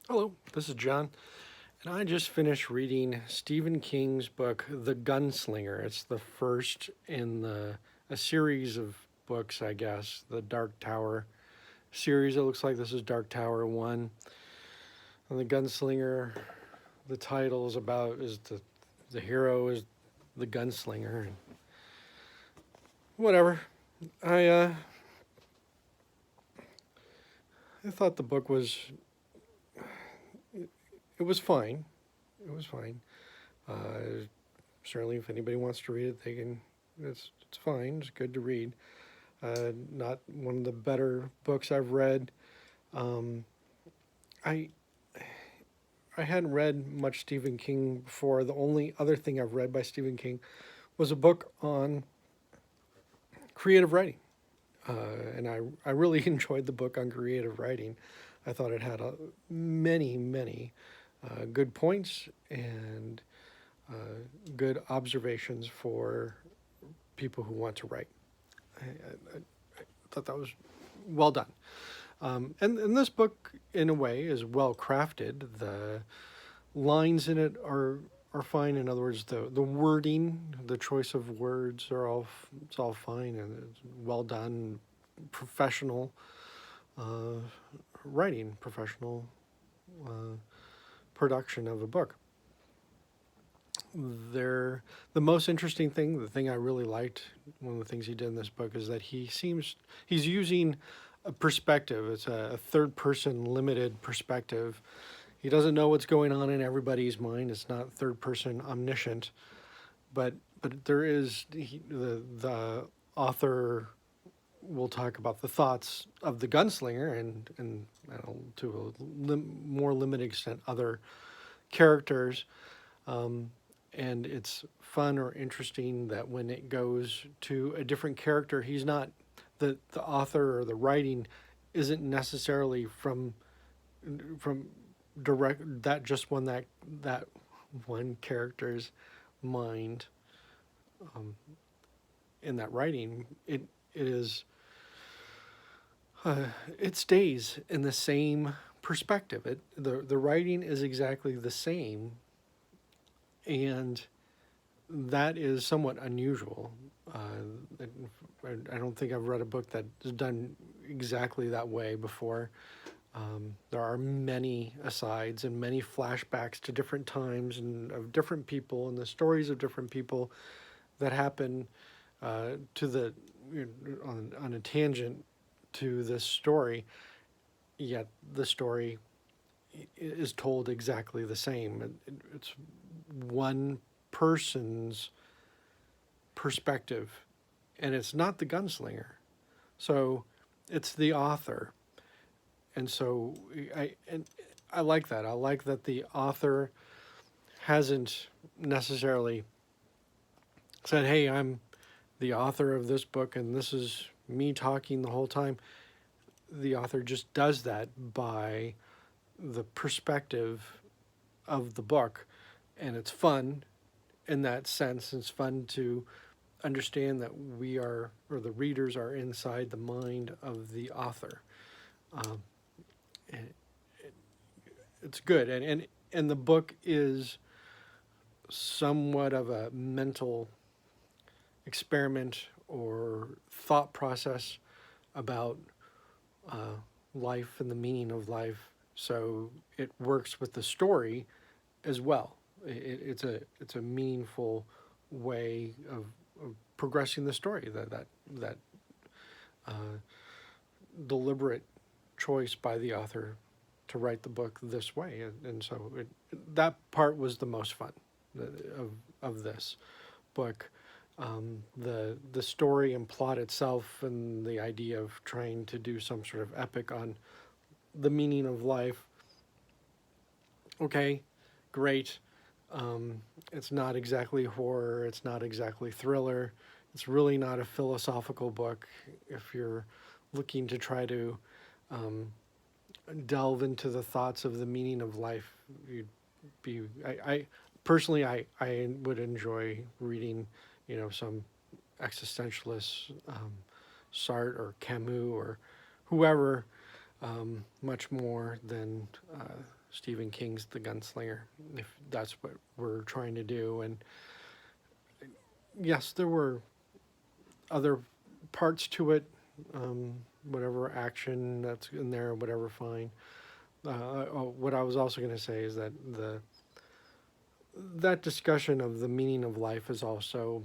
Hello, this is John, and I just finished reading Stephen King's book, The Gunslinger. It's the first in a series of books, I guess, the Dark Tower series. It looks like this is Dark Tower 1. And The Gunslinger, the title is the hero is the gunslinger. And whatever. I uh, I thought the book it was fine. It was fine. Uh, Certainly, if anybody wants to read it, they can. It's fine. It's good to read. Not one of the better books I've read. Um, I I hadn't read much Stephen King before. The only other thing I've read by Stephen King was a book on creative writing, and I really enjoyed the book on creative writing. I thought it had many good points and uh, good observations for people who want to write. I thought that was well done. And this book, in a way, is well crafted. The lines in it are fine. In other words, the wording, the choice of words it's all fine and it's well done, professional uh, writing, professional uh, production of a book. There, the most interesting thing, the thing I really liked, one of the things he did in this book is that he's using a perspective. It's a third person limited perspective. He doesn't know what's going on in everybody's mind. It's not third person omniscient, but there is the author will talk about the thoughts of the gunslinger and I don't know, to a more limited extent other characters. Um, and it's fun or interesting that when it goes to a different character, he's not the author or the writing isn't necessarily from direct that one character's mind. um, in that writing. It is it stays in the same perspective. The writing is exactly the same, and that is somewhat unusual. I don't think I've read a book that is done exactly that way before. There are many asides and many flashbacks to different times and of different people and the stories of different people that happen to the on a tangent to this story. Yet the story is told exactly the same. It's one person's perspective, and it's not the gunslinger. So it's the author, and so and I like that. I like that the author hasn't necessarily said, "Hey, I'm the author of this book, and this is me talking the whole time." The author just does that by the perspective of the book, and it's fun in that sense. It's fun to understand that we are, or the readers are, inside the mind of the author. Um, and it's good, and the book is somewhat of a mental experiment or thought process about uh, life and the meaning of life. So it works with the story as well. It's a meaningful way of progressing the story. That uh, deliberate choice by the author to write the book this way, and so that part was the most fun of this book. The story and plot itself, and the idea of trying to do some sort of epic on the meaning of life. Okay, great. It's not exactly horror. It's not exactly thriller. It's really not a philosophical book. If you're looking to try to um, delve into the thoughts of the meaning of life, you'd be. I personally, I would enjoy reading, some existentialists, Sartre or Camus or whoever, much more than Stephen King's The Gunslinger, if that's what we're trying to do. And yes, there were other parts to it, whatever action that's in there, whatever, fine. What I was also going to say is that that discussion of the meaning of life is also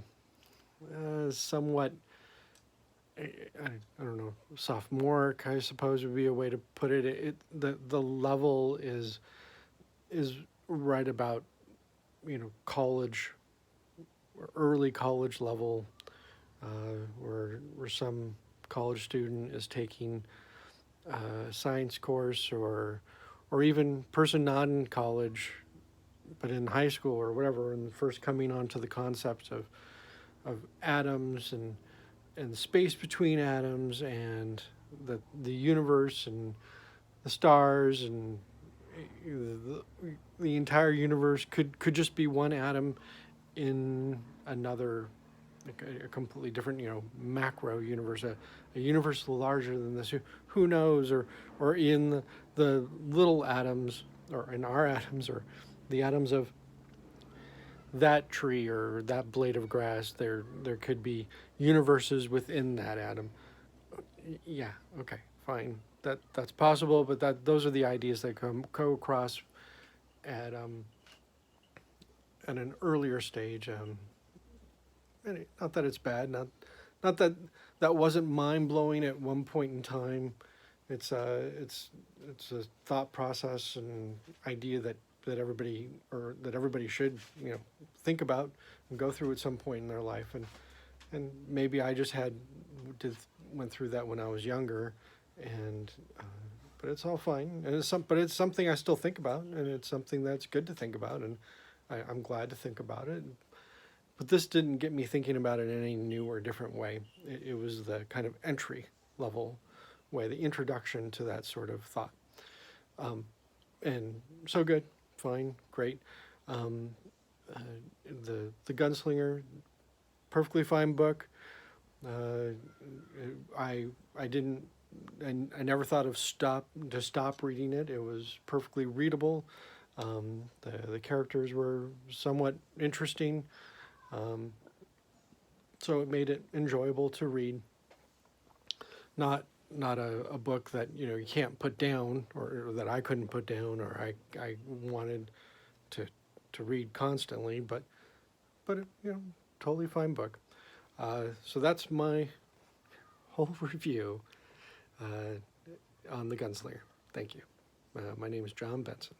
somewhat, I don't know, sophomoric, I suppose would be a way to put it. The level is right about, college, or early college level, where some college student is taking a science course, or even person not in college but in high school or whatever, and first coming onto the concepts of atoms and the space between atoms, and the universe and the stars, and the entire universe could just be one atom in another, like a completely different, macro universe, a universe larger than this. Who knows? Or in the little atoms, or in our atoms, or the atoms of that tree or that blade of grass. There could be universes within that atom. Yeah. Okay. Fine. That's possible, but those are the ideas that go across at at an earlier stage. Not that it's bad, not that that wasn't mind blowing at one point in time. It's a thought process and idea that everybody should, think about and go through at some point in their life. And maybe I just went through that when I was younger, and but it's all fine, and but it's something I still think about, and it's something that's good to think about, and I'm glad to think about it. But this didn't get me thinking about it in any new or different way. It was the kind of entry level way, the introduction to that sort of thought. And so good, fine, great. Um, uh, the Gunslinger, perfectly fine book. Uh, I didn't. I never thought of stop reading it. It was perfectly readable. The characters were somewhat interesting. So it made it enjoyable to read. Not a book that you can't put down, or that I couldn't put down, or I wanted to read constantly, but totally fine book. So that's my whole review on The Gunslinger. Thank you. My name is John Benson.